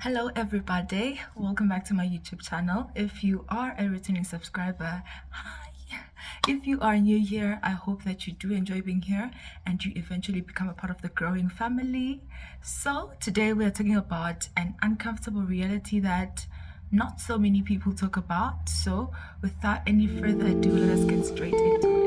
Hello everybody, welcome back to my YouTube channel. If you are a returning subscriber, hi. If you are new here, I hope that you do enjoy being here and you eventually become a part of the growing family. So today we are talking about an uncomfortable reality that not so many people talk about. So without any further ado, let us get straight into it.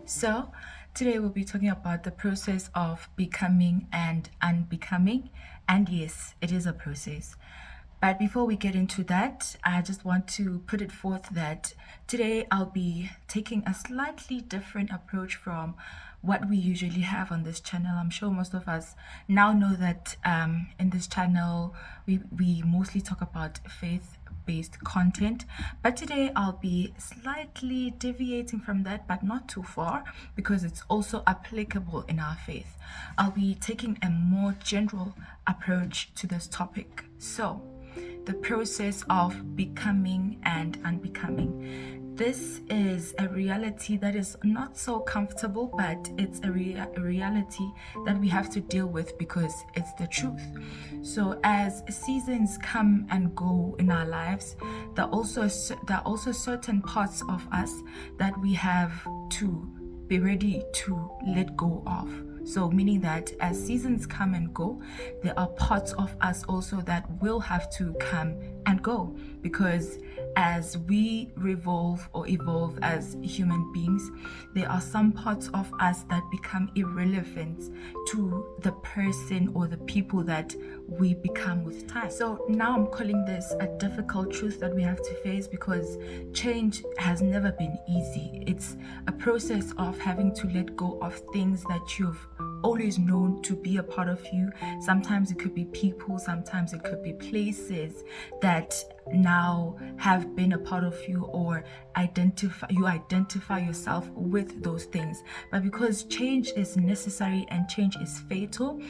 So today we'll be talking about the process of becoming and unbecoming. And yes, it is a process. But before we get into that, I just want to put it forth that today I'll be taking a slightly different approach from what we usually have on this channel. I'm sure most of us now know that in this channel, we mostly talk about faith-based content, but today I'll be slightly deviating from that, but not too far, because it's also applicable in our faith. I'll be taking a more general approach to this topic. So the process of becoming and unbecoming. This is a reality that is not so comfortable, but it's a reality that we have to deal with because it's the truth. So as seasons come and go in our lives, there are also certain parts of us that we have to be ready to let go of. So meaning that as seasons come and go, there are parts of us also that will have to come and go, because as we revolve or evolve as human beings, there are some parts of us that become irrelevant to the person or the people that we become with time. So now I'm calling this a difficult truth that we have to face, because change has never been easy. It's a process of having to let go of things that you've always known to be a part of you. Sometimes it could be people, sometimes it could be places that now have been a part of you, or identify yourself with those things. But because change is necessary and change is fatal,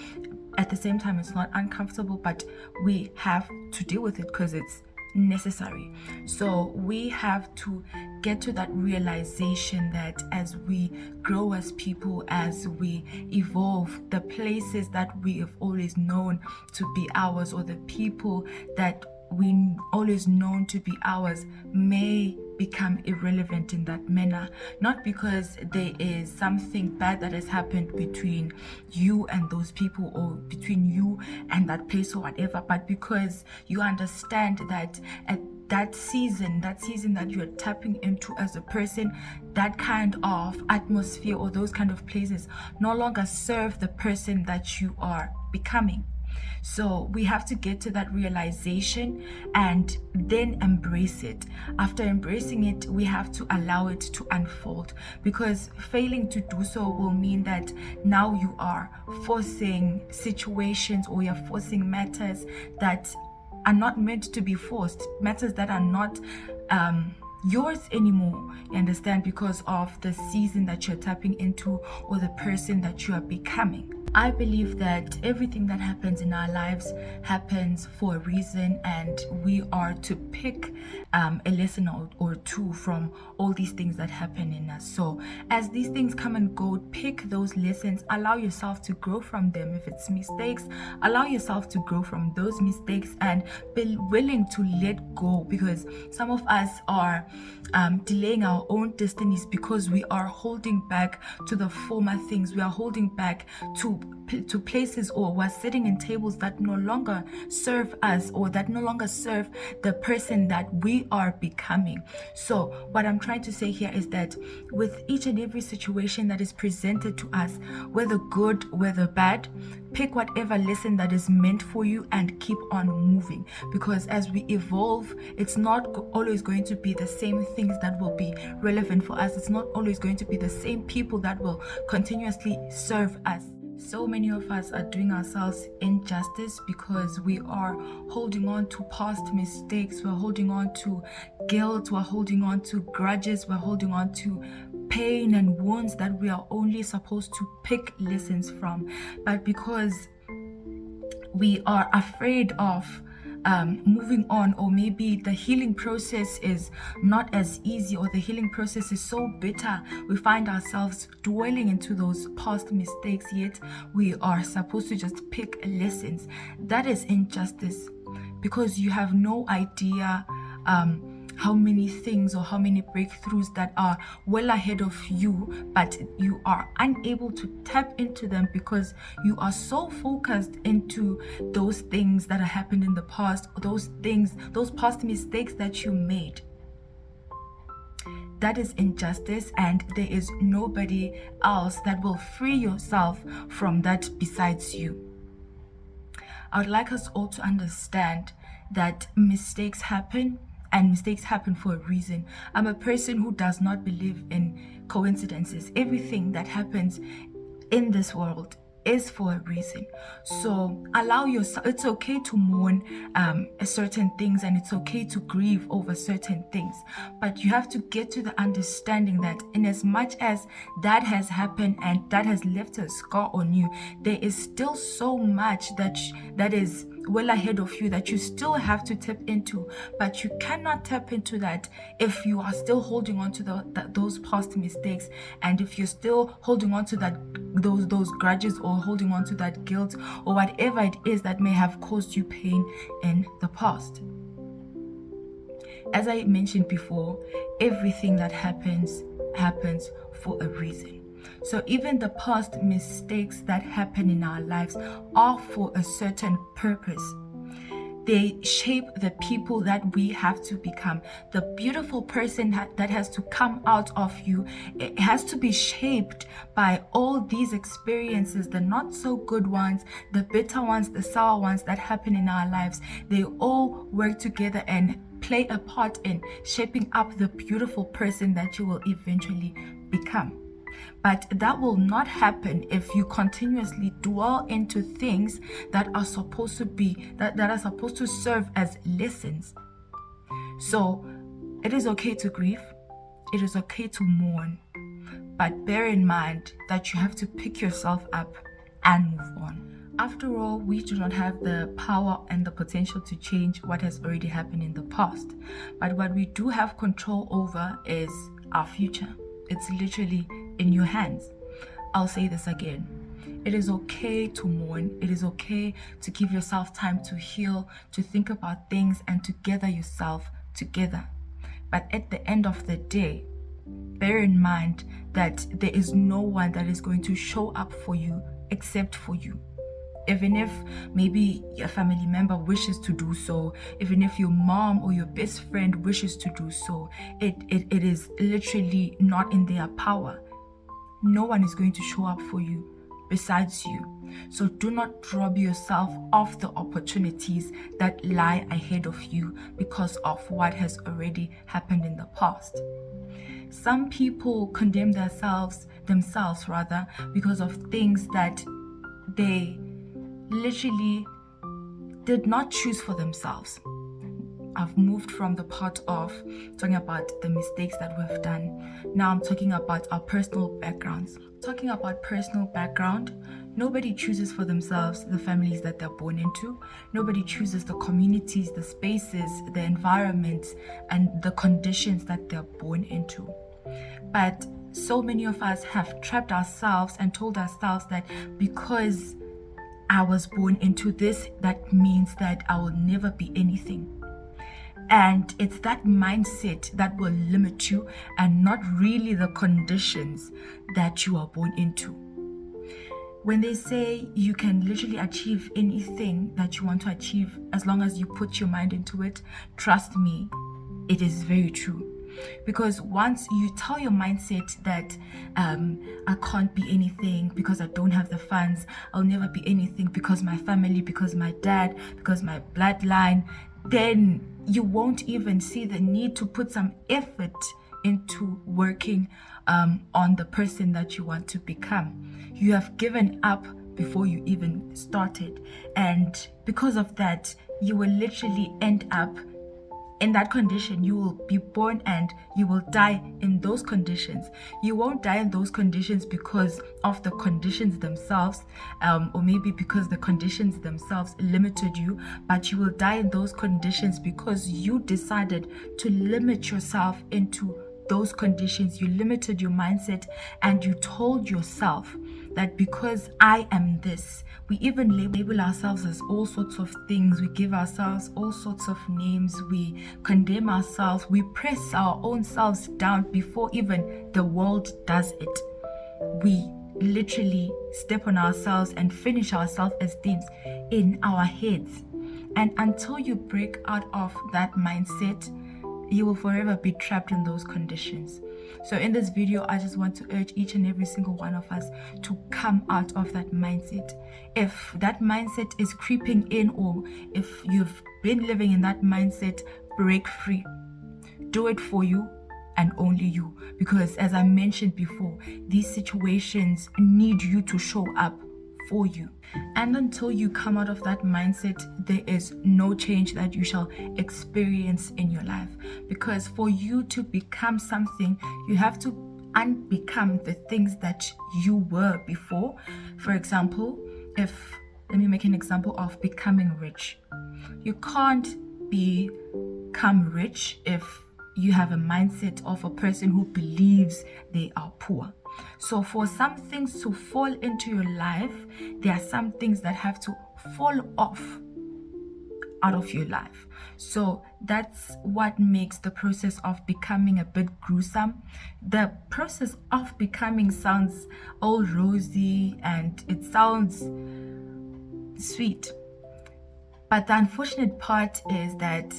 at the same time it's not uncomfortable, but we have to deal with it because it's necessary. So we have to get to that realization that as we grow as people, as we evolve, the places that we have always known to be ours, or the people that we always known to be ours, may become irrelevant in that manner, not because there is something bad that has happened between you and those people, or between you and that place or whatever, but because you understand that at that season that you're tapping into as a person, that kind of atmosphere or those kind of places no longer serve the person that you are becoming. So we have to get to that realization and then embrace it. After embracing it, we have to allow it to unfold, because failing to do so will mean that now you are forcing situations, or you're forcing matters that are not meant to be forced, matters that are not yours anymore, you understand, because of the season that you're tapping into or the person that you are becoming. I believe that everything that happens in our lives happens for a reason, and we are to pick a lesson or two from all these things that happen in us. So as these things come and go, pick those lessons, allow yourself to grow from them. If it's mistakes, allow yourself to grow from those mistakes and be willing to let go, because some of us are delaying our own destinies because we are holding back to the former things. We are holding back to places, or we're sitting in tables that no longer serve us, or that no longer serve the person that we are becoming. So what I'm trying to say here is that with each and every situation that is presented to us, whether good, whether bad, pick whatever lesson that is meant for you and keep on moving, because as we evolve, it's not always going to be the same things that will be relevant for us. It's not always going to be the same people that will continuously serve us. So many of us are doing ourselves injustice because we are holding on to past mistakes, we're holding on to guilt, we're holding on to grudges, we're holding on to pain and wounds that we are only supposed to pick lessons from. But because we are afraid of moving on, or maybe the healing process is not as easy, or the healing process is so bitter, we find ourselves dwelling into those past mistakes, yet we are supposed to just pick lessons. That is injustice, because you have no idea how many things or how many breakthroughs that are well ahead of you, but you are unable to tap into them because you are so focused into those things that have happened in the past, those past mistakes that you made. That is injustice, and there is nobody else that will free yourself from that besides you. I would like us all to understand that mistakes happen, and mistakes happen for a reason. I'm a person who does not believe in coincidences. Everything that happens in this world is for a reason. So allow yourself, it's okay to mourn certain things, and it's okay to grieve over certain things, but you have to get to the understanding that in as much as that has happened and that has left a scar on you, there is still so much that is well ahead of you that you still have to tap into. But you cannot tap into that if you are still holding on to those past mistakes, and if you're still holding on to those grudges, or holding on to that guilt, or whatever it is that may have caused you pain in the past. As I mentioned before, everything that happens for a reason. So even the past mistakes that happen in our lives are for a certain purpose. They shape the people that we have to become. The beautiful person that has to come out of you, it has to be shaped by all these experiences, the not so good ones, the bitter ones, the sour ones that happen in our lives. They all work together and play a part in shaping up the beautiful person that you will eventually become. But that will not happen if you continuously dwell into things that are supposed to be, that are supposed to serve as lessons. So it is okay to grieve. It is okay to mourn. But bear in mind that you have to pick yourself up and move on. After all, we do not have the power and the potential to change what has already happened in the past. But what we do have control over is our future. It's literally in your hands. I'll say this again. It is okay to mourn. It is okay to give yourself time to heal, to think about things, and to gather yourself together. But at the end of the day, bear in mind that there is no one that is going to show up for you except for you. Even if maybe a family member wishes to do so, even if your mom or your best friend wishes to do so, it is literally not in their power. No one is going to show up for you besides you. So do not rob yourself of the opportunities that lie ahead of you because of what has already happened in the past. Some people condemn themselves because of things that they literally did not choose for themselves. I've moved from the part of talking about the mistakes that we've done. Now I'm talking about our personal backgrounds. Talking about personal background, nobody chooses for themselves the families that they're born into. Nobody chooses the communities, the spaces, the environments, and the conditions that they're born into. But so many of us have trapped ourselves and told ourselves that because I was born into this, that means that I will never be anything. And it's that mindset that will limit you, and not really the conditions that you are born into. When they say you can literally achieve anything that you want to achieve as long as you put your mind into it, trust me, it is very true. Because once you tell your mindset that I can't be anything because I don't have the funds, I'll never be anything because my family, because my dad, because my bloodline, then you won't even see the need to put some effort into working on the person that you want to become. You have given up before you even started, and because of that, you will literally end up In that condition, you will be born and you will die in those conditions. You won't die in those conditions because of the conditions themselves, or maybe because the conditions themselves limited you, but you will die in those conditions because you decided to limit yourself into those conditions. You limited your mindset and you told yourself that because I am this. We even label ourselves as all sorts of things. We give ourselves all sorts of names. We condemn ourselves. We press our own selves down before even the world does it. We literally step on ourselves and finish our self-esteem in our heads. And until you break out of that mindset, you will forever be trapped in those conditions. So in this video, I just want to urge each and every single one of us to come out of that mindset. If that mindset is creeping in, or if you've been living in that mindset, break free. Do it for you and only you. Because as I mentioned before, these situations need you to show up for you. And until you come out of that mindset, there is no change that you shall experience in your life. Because for you to become something, you have to unbecome the things that you were before. For example, let me make an example of becoming rich. You can't become rich if you have a mindset of a person who believes they are poor. So for some things to fall into your life, there are some things that have to fall off out of your life. So that's what makes the process of becoming a bit gruesome. The process of becoming sounds all rosy and it sounds sweet. But the unfortunate part is that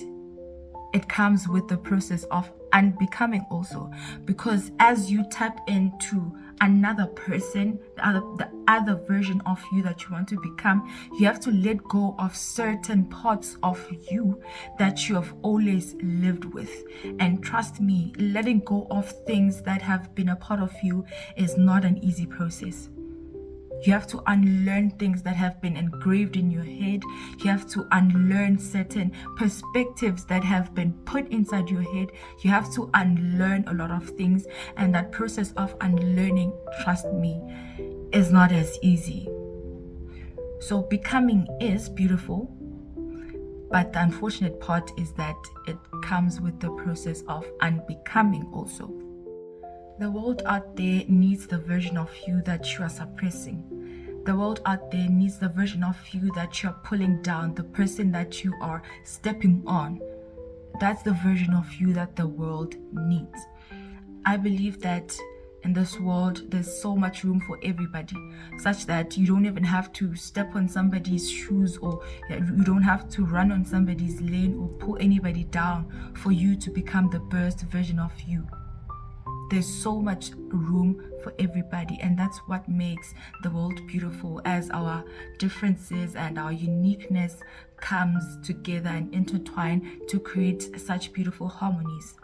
it comes with the process of unbecoming also, because as you tap into another person, the other version of you that you want to become, you have to let go of certain parts of you that you have always lived with. And trust me, letting go of things that have been a part of you is not an easy process. You have to unlearn things that have been engraved in your head. You have to unlearn certain perspectives that have been put inside your head. You have to unlearn a lot of things. And that process of unlearning, trust me, is not as easy. So becoming is beautiful. But the unfortunate part is that it comes with the process of unbecoming also. The world out there needs the version of you that you are suppressing. The world out there needs the version of you that you are pulling down, the person that you are stepping on. That's the version of you that the world needs. I believe that in this world, there's so much room for everybody, such that you don't even have to step on somebody's shoes, or you don't have to run on somebody's lane or pull anybody down for you to become the best version of you. There's so much room for everybody, and that's what makes the world beautiful, as our differences and our uniqueness comes together and intertwine to create such beautiful harmonies.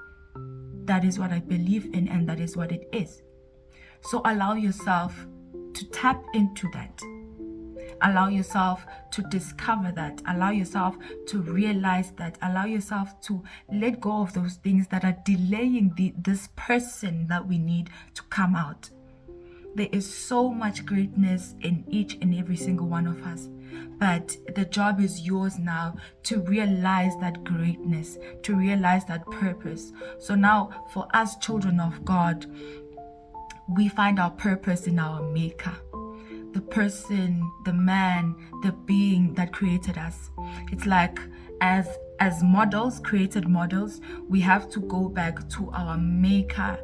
That is what I believe in, and that is what it is. So allow yourself to tap into that. Allow yourself to discover that. Allow yourself to realize that. Allow yourself to let go of those things that are delaying this person that we need to come out. There is so much greatness in each and every single one of us. But the job is yours now to realize that greatness, to realize that purpose. So now, for us children of God, we find our purpose in our Maker. The person, the man, the being that created us. It's like as models, created models, we have to go back to our Maker,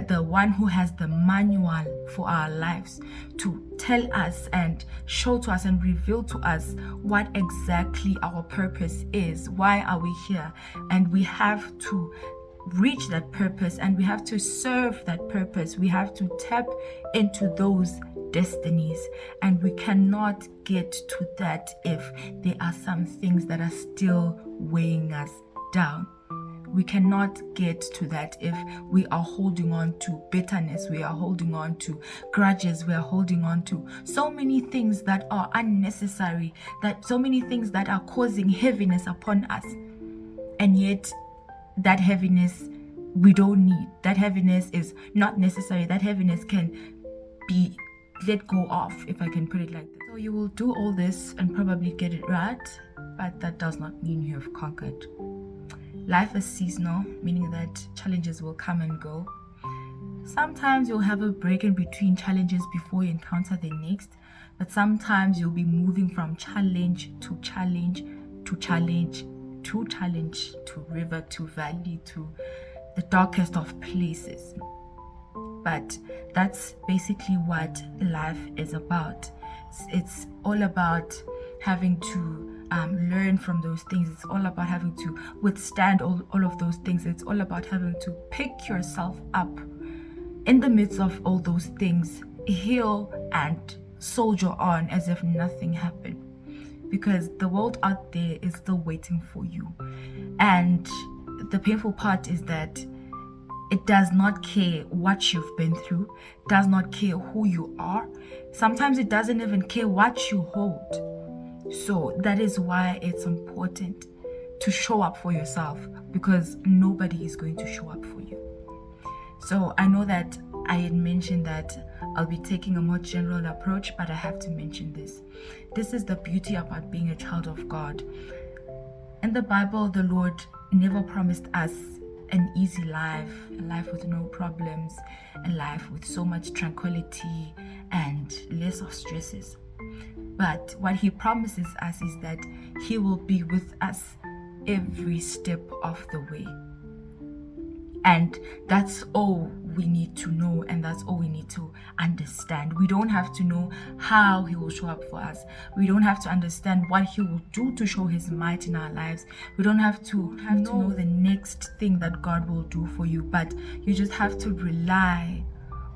the one who has the manual for our lives, to tell us and show to us and reveal to us what exactly our purpose is. Why are we here? And we have to reach that purpose, and we have to serve that purpose. We have to tap into those destinies, and we cannot get to that if there are some things that are still weighing us down. We cannot get to that if we are holding on to bitterness, we are holding on to grudges, we are holding on to so many things that are unnecessary, that so many things that are causing heaviness upon us. And yet that heaviness we don't need. That heaviness is not necessary. That heaviness can be let go of, if I can put it like that. So you will do all this and probably get it right, but that does not mean you have conquered. Life is seasonal, meaning that challenges will come and go. Sometimes you'll have a break in between challenges before you encounter the next, but sometimes you'll be moving from challenge to challenge to challenge to challenge to river to valley to the darkest of places. But that's basically what life is about. It's all about having to learn from those things. It's all about having to withstand all of those things. It's all about having to pick yourself up in the midst of all those things, heal and soldier on as if nothing happened, because the world out there is still waiting for you. And the painful part is that it does not care what you've been through, does not care who you are. Sometimes it doesn't even care what you hold. So that is why it's important to show up for yourself, because nobody is going to show up for you. So I know that I had mentioned that I'll be taking a more general approach, but I have to mention this. This is the beauty about being a child of God. In the Bible, the Lord never promised us an easy life, a life with no problems, a life with so much tranquility and less of stresses. But what He promises us is that He will be with us every step of the way. And that's all we need to know, and that's all we need to understand. We don't have to know how He will show up for us. We don't have to understand what He will do to show His might in our lives. We don't have to know the next thing that God will do for you, but you just have to rely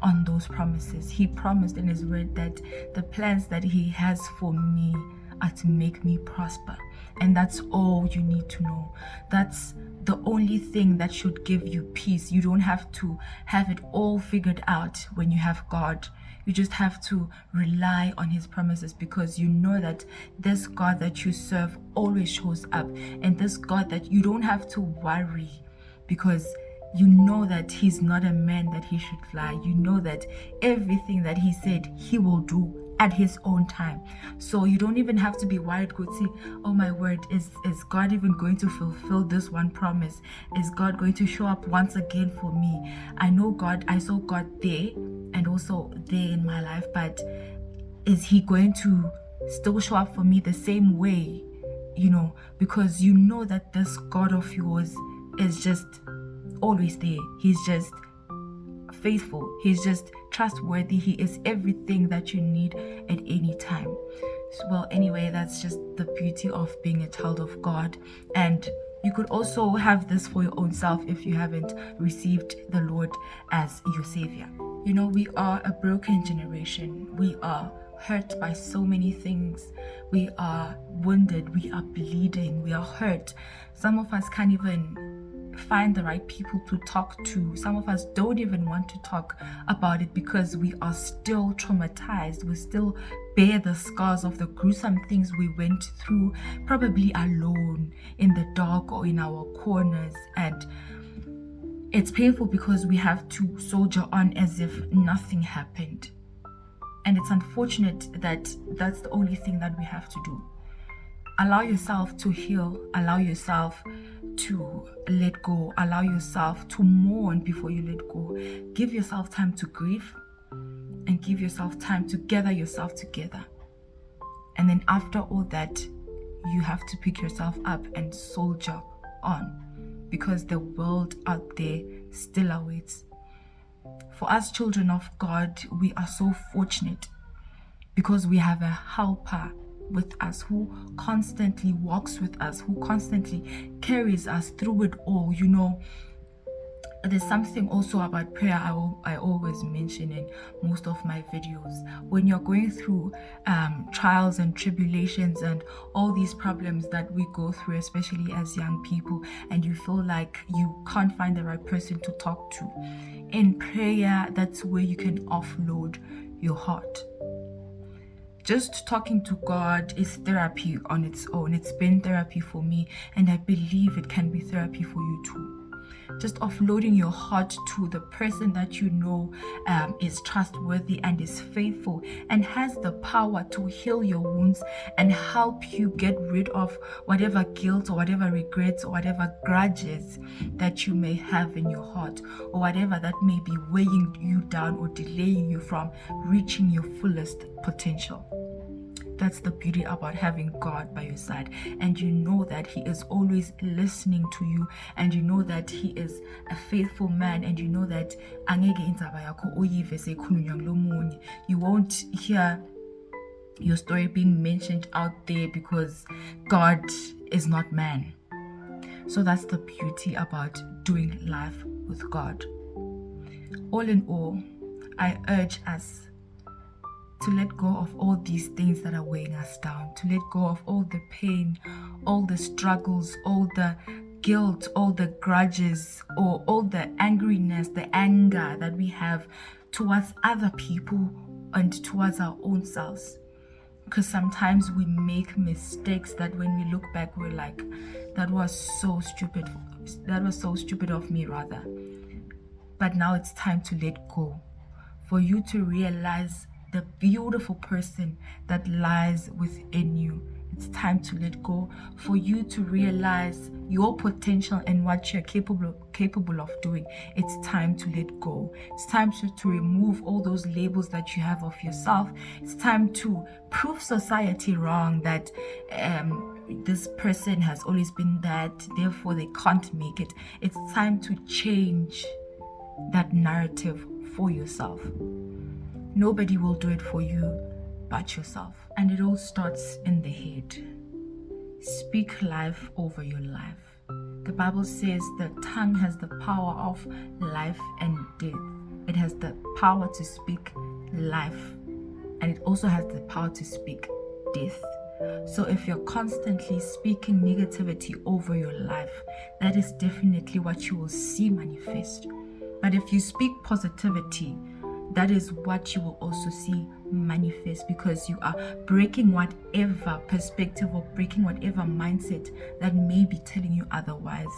on those promises. He promised in His word that the plans that He has for me are to make me prosper. And that's all you need to know. That's the only thing that should give you peace. You don't have to have it all figured out when you have God. You just have to rely on His promises, because you know that this God that you serve always shows up. And this God that you don't have to worry, because you know that He's not a man that He should lie. You know that everything that He said He will do at His own time. So you don't even have to be worried. Go see, oh my word, is God even going to fulfill this one promise? Is God going to show up once again for me? I know God, I saw God there and also there in my life, but is He going to still show up for me the same way? You know, because you know that this God of yours is just always there. He's just faithful. He's just trustworthy. He is everything that you need at any time. Well, anyway, that's just the beauty of being a child of God. And you could also have this for your own self if you haven't received the Lord as your Savior. You know, we are a broken generation. We are hurt by so many things. We are wounded. We are bleeding. We are hurt. Some of us can't even find the right people to talk to. Some of us don't even want to talk about it because we are still traumatized. We still bear the scars of the gruesome things we went through, probably alone in the dark or in our corners. And it's painful because we have to soldier on as if nothing happened. And it's unfortunate that that's the only thing that we have to do. Allow yourself to heal. Allow yourself to let go. Allow yourself to mourn before you let go. Give yourself time to grieve and give yourself time to gather yourself together. And then after all that, you have to pick yourself up and soldier on, because the world out there still awaits. For us children of God, we are so fortunate because we have a helper with us who constantly walks with us, who constantly carries us through it all. You know, there's something also about prayer I always mention in most of my videos. When you're going through trials and tribulations and all these problems that we go through, especially as young people, and you feel like you can't find the right person to talk to, in prayer, that's where you can offload your heart. Just talking to God is therapy on its own. It's been therapy for me, and I believe it can be therapy for you too. just offloading your heart to the person that you know is trustworthy and is faithful and has the power to heal your wounds and help you get rid of whatever guilt or whatever regrets or whatever grudges that you may have in your heart, or whatever that may be weighing you down or delaying you from reaching your fullest potential. That's the beauty about having God by your side, and you know that He is always listening to you, and you know that He is a faithful man, and you know that you won't hear your story being mentioned out there because God is not man. So that's the beauty about doing life with God. All in all, I urge us to let go of all these things that are weighing us down, to let go of all the pain, all the struggles, all the guilt, all the grudges, or all the angriness, the anger that we have towards other people and towards our own selves. Because sometimes we make mistakes that when we look back, we're like, that was so stupid. That was so stupid of me, rather. But now it's time to let go, for you to realize the beautiful person that lies within you. It's time to let go, for you to realize your potential and what you're capable of doing. It's time to let go. It's time to remove all those labels that you have of yourself. It's time to prove society wrong, that this person has always been that, therefore they can't make it. It's time to change that narrative for yourself. Nobody will do it for you but yourself. And it all starts in the head. Speak life over your life. The Bible says the tongue has the power of life and death. It has the power to speak life, and it also has the power to speak death. So if you're constantly speaking negativity over your life, that is definitely what you will see manifest. But if you speak positivity, that is what you will also see manifest, because you are breaking whatever perspective or breaking whatever mindset that may be telling you otherwise.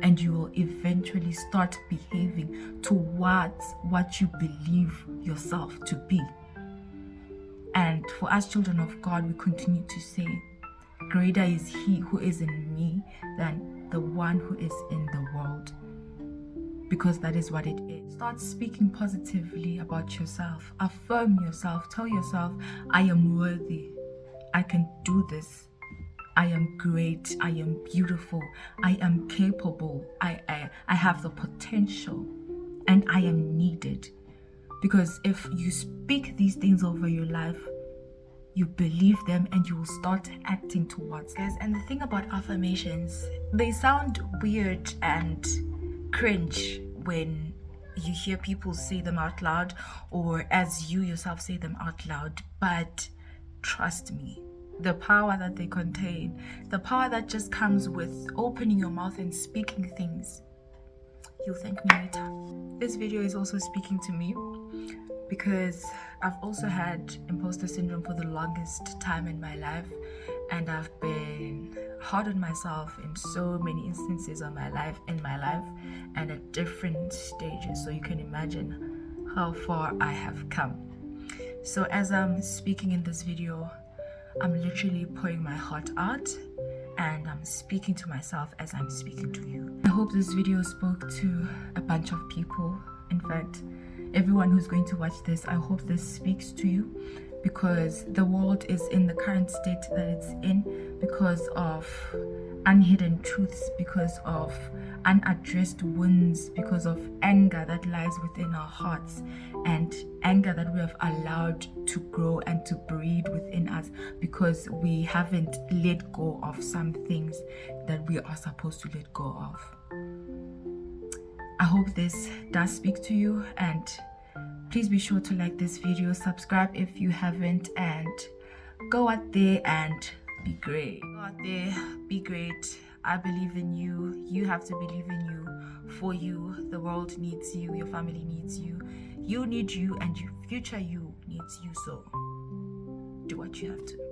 And you will eventually start behaving towards what you believe yourself to be. And for us children of God, we continue to say, greater is He who is in me than the one who is in the world. Because that is what it is. Start speaking positively about yourself. Affirm yourself. Tell yourself, I am worthy. I can do this. I am great. I am beautiful. I am capable. I have the potential. And I am needed. Because if you speak these things over your life, you believe them and you will start acting towards them. And the thing about affirmations, they sound weird and cringe when you hear people say them out loud, or as you yourself say them out loud. But trust me, the power that they contain, the power that just comes with opening your mouth and speaking things, you'll thank me later. This video is also speaking to me because I've also had imposter syndrome for the longest time in my life, and I've been hard on myself in so many instances in my life and at different stages. So you can imagine how far I have come. So as I'm speaking in this video, I'm literally pouring my heart out, and I'm speaking to myself as I'm speaking to you. I hope this video spoke to a bunch of people. In fact, everyone who's going to watch this, I hope this speaks to you, because the world is in the current state that it's in because of unhidden truths, because of unaddressed wounds, because of anger that lies within our hearts, and anger that we have allowed to grow and to breed within us because we haven't let go of some things that we are supposed to let go of. I hope this does speak to you, and please be sure to like this video, subscribe if you haven't, and go out there and be great. Go out there, be great. I believe in you. You have to believe in you. For you, the world needs you. Your family needs you. You need you, and your future you needs you. So do what you have to do.